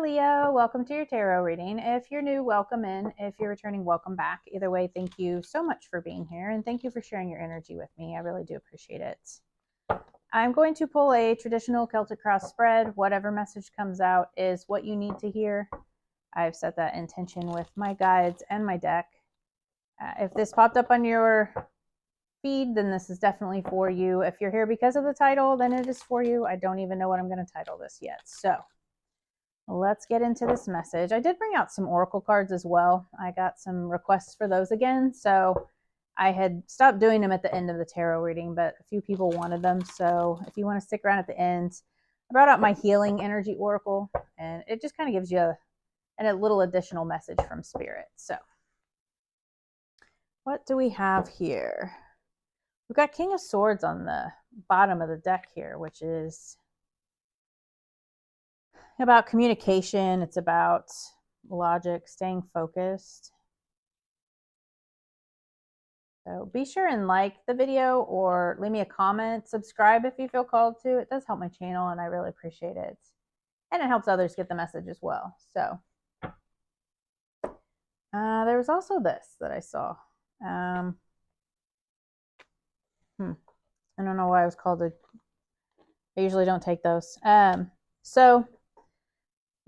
Leo. Welcome to your tarot reading. If you're new, welcome in. If you're returning, welcome back. Either way, thank you so much for being here, and thank you for sharing your energy with me. I really do appreciate it. I'm going to pull a traditional Celtic cross spread. Whatever message comes out is what you need to hear. I've set that intention with my guides and my deck. If this popped up on your feed, then this is definitely for you. If you're here because of the title, then it is for you. I don't even know what I'm going to title this yet. So let's get into this message. I did bring out some oracle cards as well. I got some requests for those again. So I had stopped doing them at the end of the tarot reading, but a few people wanted them. So if you want to stick around at the end, I brought out my healing energy oracle, and it just kind of gives you a little additional message from spirit. So what do we have here? We've got King of Swords on the bottom of the deck here, which is about communication. It's about logic, staying focused. So be sure and like the video or leave me a comment. Subscribe if you feel called to. It does help my channel, and I really appreciate it. And it helps others get the message as well. So there was also this that I saw. I don't know why I was called to. I usually don't take those. So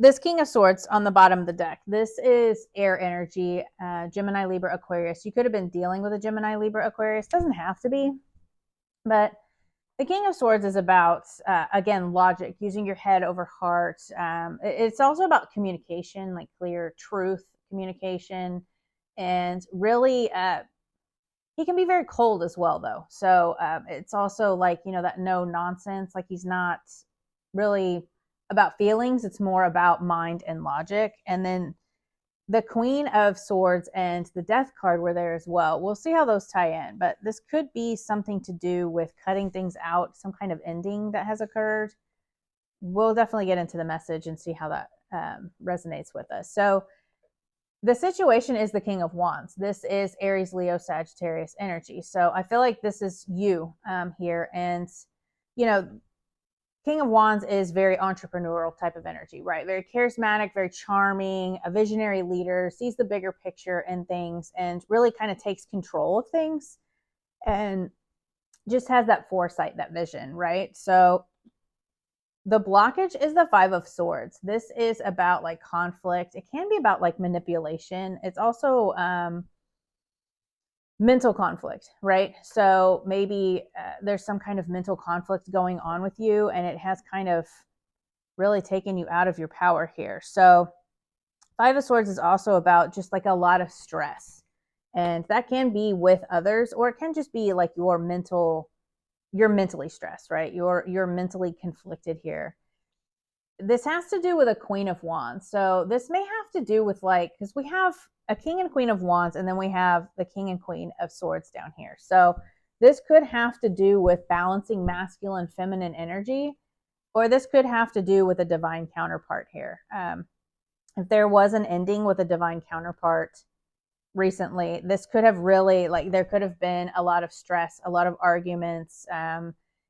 this King of Swords on the bottom of the deck, this is air energy, Gemini, Libra, Aquarius. You could have been dealing with a Gemini, Libra, Aquarius. Doesn't have to be. But the King of Swords is about, again, logic, using your head over heart. It's also about communication, like clear truth, communication. And really, he can be very cold as well, though. So it's also like, that no nonsense. Like he's not really about feelings. It's more about mind and logic. And then the Queen of Swords and the Death card were there as well. We'll see how those tie in, but this could be something to do with cutting things out, some kind of ending that has occurred. We'll definitely get into the message and see how that resonates with us. So the situation is the King of Wands. This is Aries, Leo, Sagittarius energy. So I feel like this is you here. And, King of Wands is very entrepreneurial type of energy, right? Very charismatic, very charming, a visionary leader, sees the bigger picture in things, and really kind of takes control of things and just has that foresight, that vision, right? So the blockage is the Five of Swords. This is about like conflict. It can be about like manipulation. It's also mental conflict, right? So maybe there's some kind of mental conflict going on with you, and it has kind of really taken you out of your power here. So Five of Swords is also about just like a lot of stress, and that can be with others, or it can just be like you're mentally stressed, right? You're mentally conflicted here. This has to do with a Queen of Wands. So this may have to do with because we have a King and Queen of Wands, and then we have the King and Queen of Swords down here. So this could have to do with balancing masculine, feminine energy, or this could have to do with a divine counterpart here. If there was an ending with a divine counterpart recently, this could have really, there could have been a lot of stress, a lot of arguments.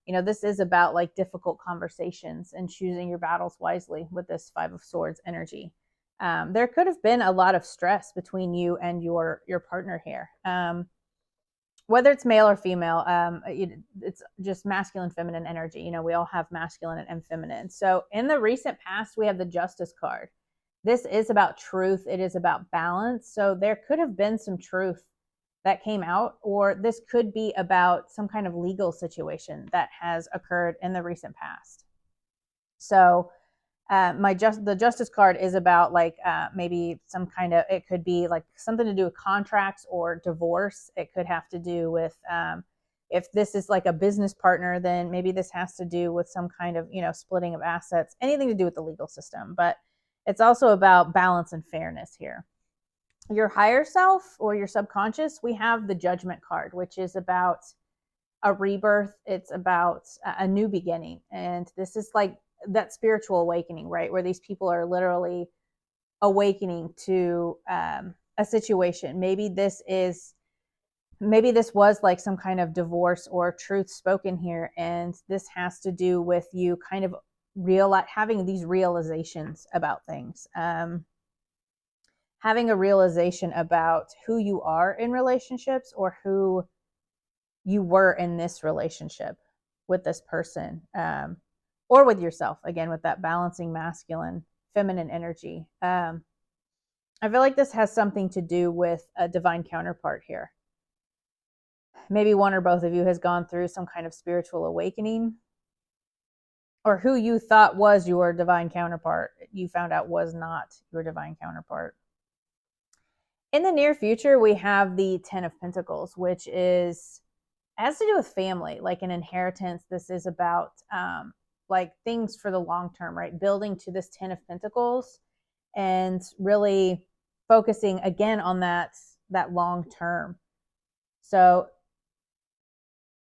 This is about difficult conversations and choosing your battles wisely with this Five of Swords energy. There could have been a lot of stress between you and your partner here. Whether it's male or female, it's just masculine, feminine energy. We all have masculine and feminine. So in the recent past, we have the Justice card. This is about truth. It is about balance. So there could have been some truth that came out, or this could be about some kind of legal situation that has occurred in the recent past. So the Justice card is about maybe some kind of, it could be something to do with contracts or divorce. It could have to do with if this is a business partner, then maybe this has to do with some kind of splitting of assets, anything to do with the legal system. But it's also about balance and fairness here. Your higher self or your subconscious, we have the Judgment card, which is about a rebirth. It's about a new beginning. And this is that spiritual awakening, right? Where these people are literally awakening to a situation. Maybe this was some kind of divorce or truth spoken here. And this has to do with you kind of having these realizations about things, having a realization about who you are in relationships or who you were in this relationship with this person, or with yourself, again, with that balancing masculine, feminine energy. I feel like this has something to do with a divine counterpart here. Maybe one or both of you has gone through some kind of spiritual awakening, or who you thought was your divine counterpart, you found out was not your divine counterpart. In the near future, we have the 10 of Pentacles, which has to do with family, like an inheritance. This is about like things for the long term, right? Building to this 10 of Pentacles and really focusing again on that long term. So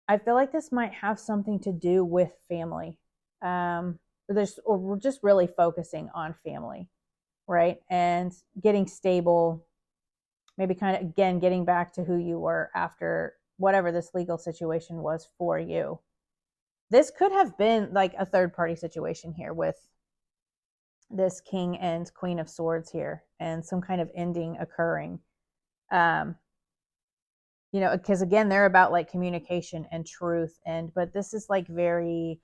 I feel like this might have something to do with family. Or we're just really focusing on family, right? And getting stable, maybe kind of, again, getting back to who you were after whatever this legal situation was for you. This could have been like a third party situation here with this King and Queen of Swords here, and some kind of ending occurring. Because again, they're about like communication and truth, but this is like very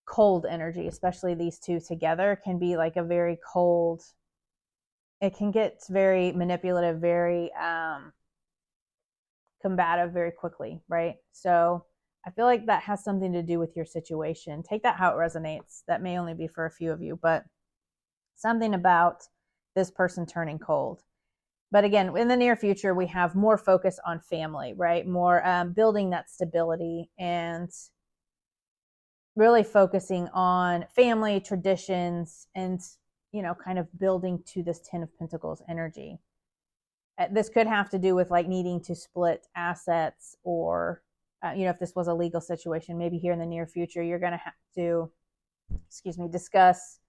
cold energy, especially these two together can be like a very cold, it can get very manipulative, very combative very quickly, right? So I feel like that has something to do with your situation. Take that how it resonates. That may only be for a few of you, but something about this person turning cold. But again, in the near future, we have more focus on family, right? More building that stability and really focusing on family traditions and, kind of building to this 10 of Pentacles energy. This could have to do with like needing to split assets, or, if this was a legal situation, maybe here in the near future, you're going to have to, discuss,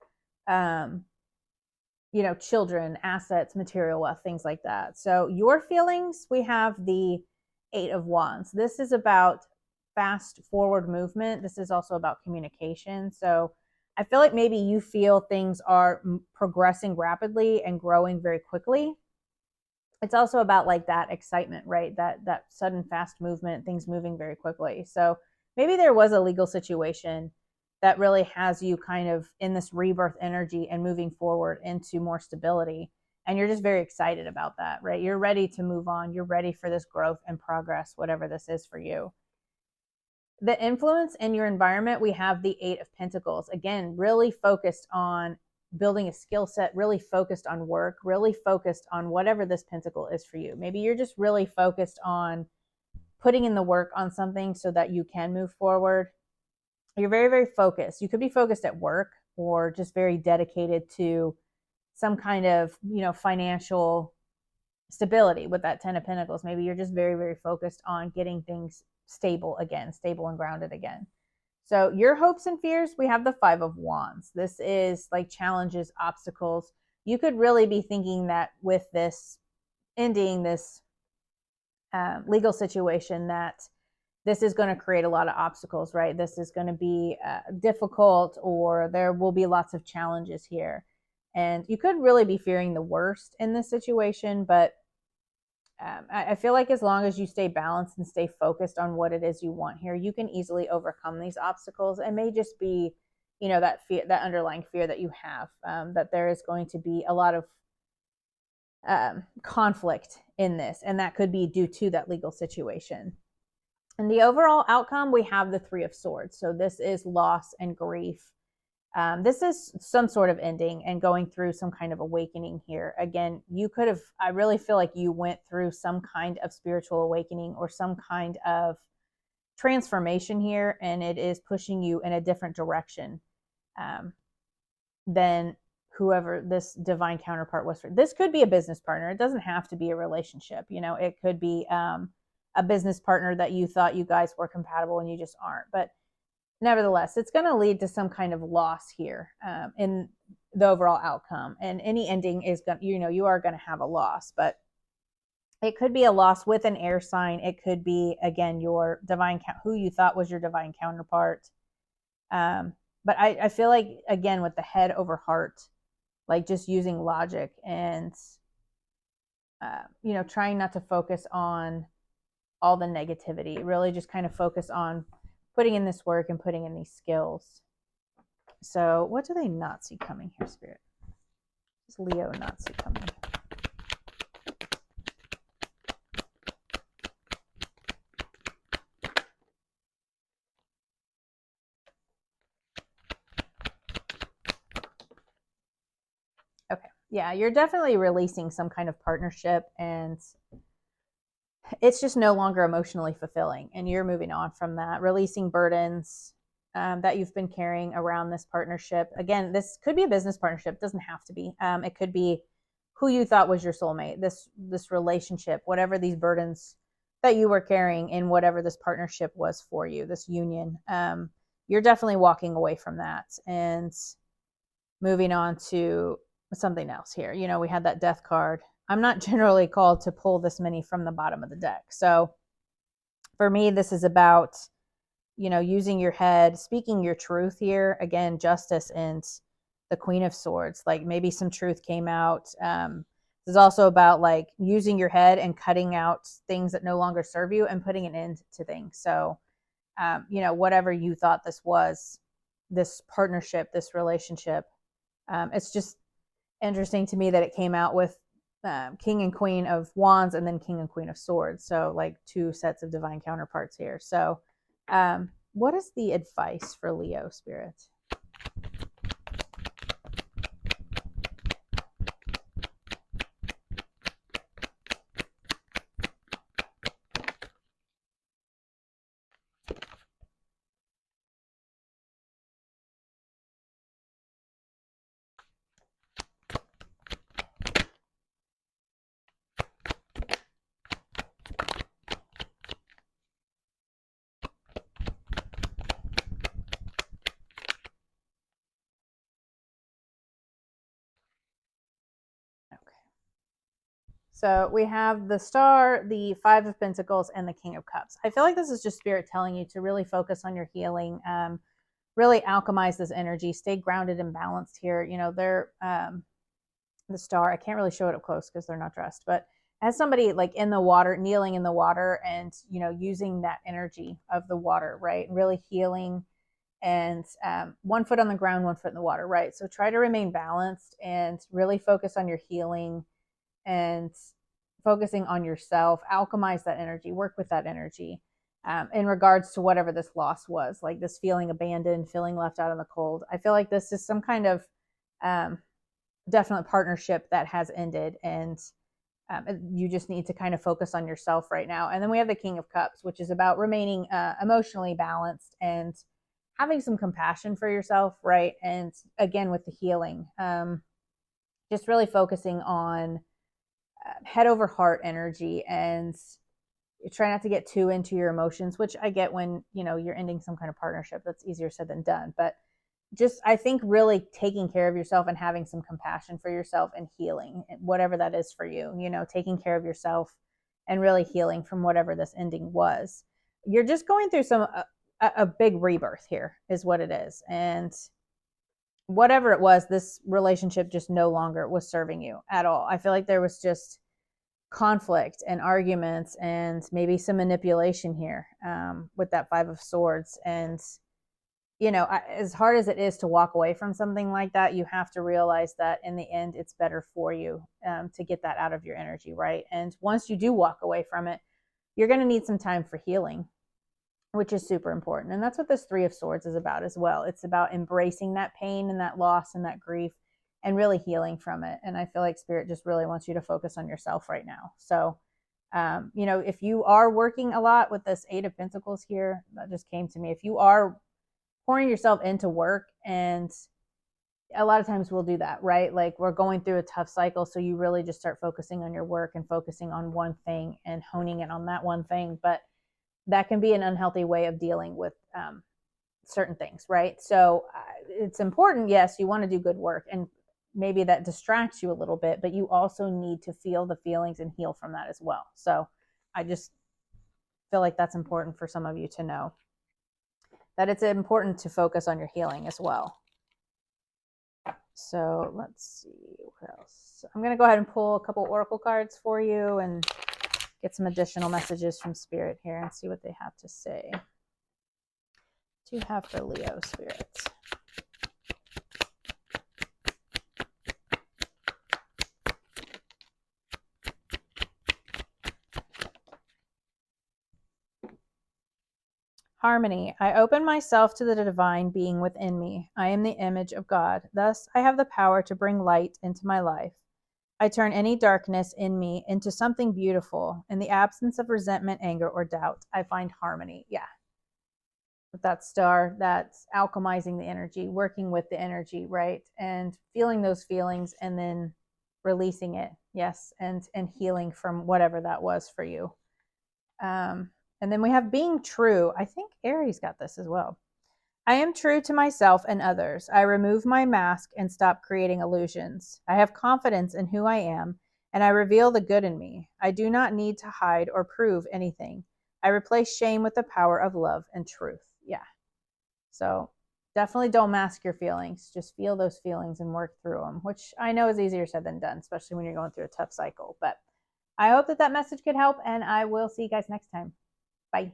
children, assets, material wealth, things like that. So your feelings, we have the 8 of Wands. This is about fast forward movement. This is also about communication. So I feel like maybe you feel things are progressing rapidly and growing very quickly. It's also about like that excitement, right? That sudden fast movement, things moving very quickly. So maybe there was a legal situation that really has you kind of in this rebirth energy and moving forward into more stability. And you're just very excited about that, right? You're ready to move on. You're ready for this growth and progress, whatever this is for you. The influence in your environment, we have the 8 of Pentacles. Again, really focused on building a skill set, really focused on work, really focused on whatever this pentacle is for you. Maybe you're just really focused on putting in the work on something so that you can move forward. You're very, very focused. You could be focused at work or just very dedicated to some kind of, financial stability with that 10 of Pentacles. Maybe you're just very, very focused on getting things stable and grounded again. So your hopes and fears, we have the 5 of Wands. This is like challenges, obstacles. You could really be thinking that with this ending, this legal situation, that this is going to create a lot of obstacles, right? This is going to be difficult, or there will be lots of challenges here. And you could really be fearing the worst in this situation, but I feel like as long as you stay balanced and stay focused on what it is you want here, you can easily overcome these obstacles. It may just be, that fear, that underlying fear that you have, that there is going to be a lot of conflict in this, and that could be due to that legal situation. And the overall outcome, we have the 3 of Swords. So this is loss and grief. This is some sort of ending and going through some kind of awakening here. Again, I really feel like you went through some kind of spiritual awakening or some kind of transformation here, and it is pushing you in a different direction than whoever this divine counterpart was for. This could be a business partner. It doesn't have to be a relationship. It could be a business partner that you thought you guys were compatible and you just aren't. But nevertheless, it's going to lead to some kind of loss here in the overall outcome. And any ending is going, you are going to have a loss, but it could be a loss with an air sign. It could be, again, your divine, who you thought was your divine counterpart. but I feel like, again, with the head over heart, like just using logic and, trying not to focus on all the negativity, really just kind of focus on putting in this work and putting in these skills. So what do they not see coming here, Spirit? What does Leo not see coming? Okay. Yeah, you're definitely releasing some kind of partnership, and it's just no longer emotionally fulfilling, and you're moving on from that, releasing burdens that you've been carrying around this partnership. Again, this could be a business partnership. It doesn't have to be. It could be who you thought was your soulmate, this relationship, whatever these burdens that you were carrying in whatever this partnership was for you, this union. You're definitely walking away from that and moving on to something else here. We had that death card. I'm not generally called to pull this many from the bottom of the deck. So for me, this is about, using your head, speaking your truth here. Again, justice and the Queen of Swords. Like maybe some truth came out. This is also about like using your head and cutting out things that no longer serve you and putting an end to things. So, whatever you thought this was, this partnership, this relationship, it's just interesting to me that it came out with King and Queen of Wands and then King and Queen of Swords. So like two sets of divine counterparts here. So what is the advice for Leo, Spirit? So we have the Star, the Five of Pentacles, and the King of Cups. I feel like this is just Spirit telling you to really focus on your healing, really alchemize this energy, stay grounded and balanced here. They're the Star. I can't really show it up close because they're not dressed, but as somebody like in the water, kneeling in the water and, using that energy of the water, right? And really healing, and 1 foot on the ground, 1 foot in the water, right? So try to remain balanced and really focus on your healing and focusing on yourself, alchemize that energy, work with that energy in regards to whatever this loss was, like this feeling abandoned, feeling left out in the cold. I feel like this is some kind of definite partnership that has ended, and you just need to kind of focus on yourself right now. And then we have the King of Cups, which is about remaining emotionally balanced and having some compassion for yourself, right? And again, with the healing, just really focusing on head over heart energy, and try not to get too into your emotions, which I get when, you're ending some kind of partnership. That's easier said than done. But just, I think really taking care of yourself and having some compassion for yourself and healing, whatever that is for you, taking care of yourself and really healing from whatever this ending was. You're just going through a big rebirth here is what it is. And whatever it was, this relationship just no longer was serving you at all. I feel like there was just conflict and arguments and maybe some manipulation here with that Five of Swords. And, as hard as it is to walk away from something like that, you have to realize that in the end, it's better for you to get that out of your energy, right? And once you do walk away from it, you're going to need some time for healing, which is super important. And that's what this Three of Swords is about as well. It's about embracing that pain and that loss and that grief and really healing from it. And I feel like Spirit just really wants you to focus on yourself right now. So, if you are working a lot with this Eight of Pentacles here, that just came to me. If you are pouring yourself into work, and a lot of times we'll do that, right? Like we're going through a tough cycle. So you really just start focusing on your work and focusing on one thing and honing in on that one thing. But that can be an unhealthy way of dealing with certain things, right? So it's important. Yes, you want to do good work, and maybe that distracts you a little bit, but you also need to feel the feelings and heal from that as well. So I just feel like that's important for some of you to know. that it's important to focus on your healing as well. So let's see what else. I'm going to go ahead and pull a couple oracle cards for you and get some additional messages from Spirit here and see what they have to say. What do you have for Leo, Spirit? Harmony. I open myself to the divine being within me. I am the image of God. Thus, I have the power to bring light into my life. I turn any darkness in me into something beautiful. In the absence of resentment, anger, or doubt, I find harmony. Yeah. With that star, that's alchemizing the energy, working with the energy, right? And feeling those feelings and then releasing it. Yes. And healing from whatever that was for you. And then we have being true. I think Aries got this as well. I am true to myself and others. I remove my mask and stop creating illusions. I have confidence in who I am, and I reveal the good in me. I do not need to hide or prove anything. I replace shame with the power of love and truth. Yeah. So definitely don't mask your feelings. Just feel those feelings and work through them, which I know is easier said than done, especially when you're going through a tough cycle. But I hope that message could help, and I will see you guys next time. Bye.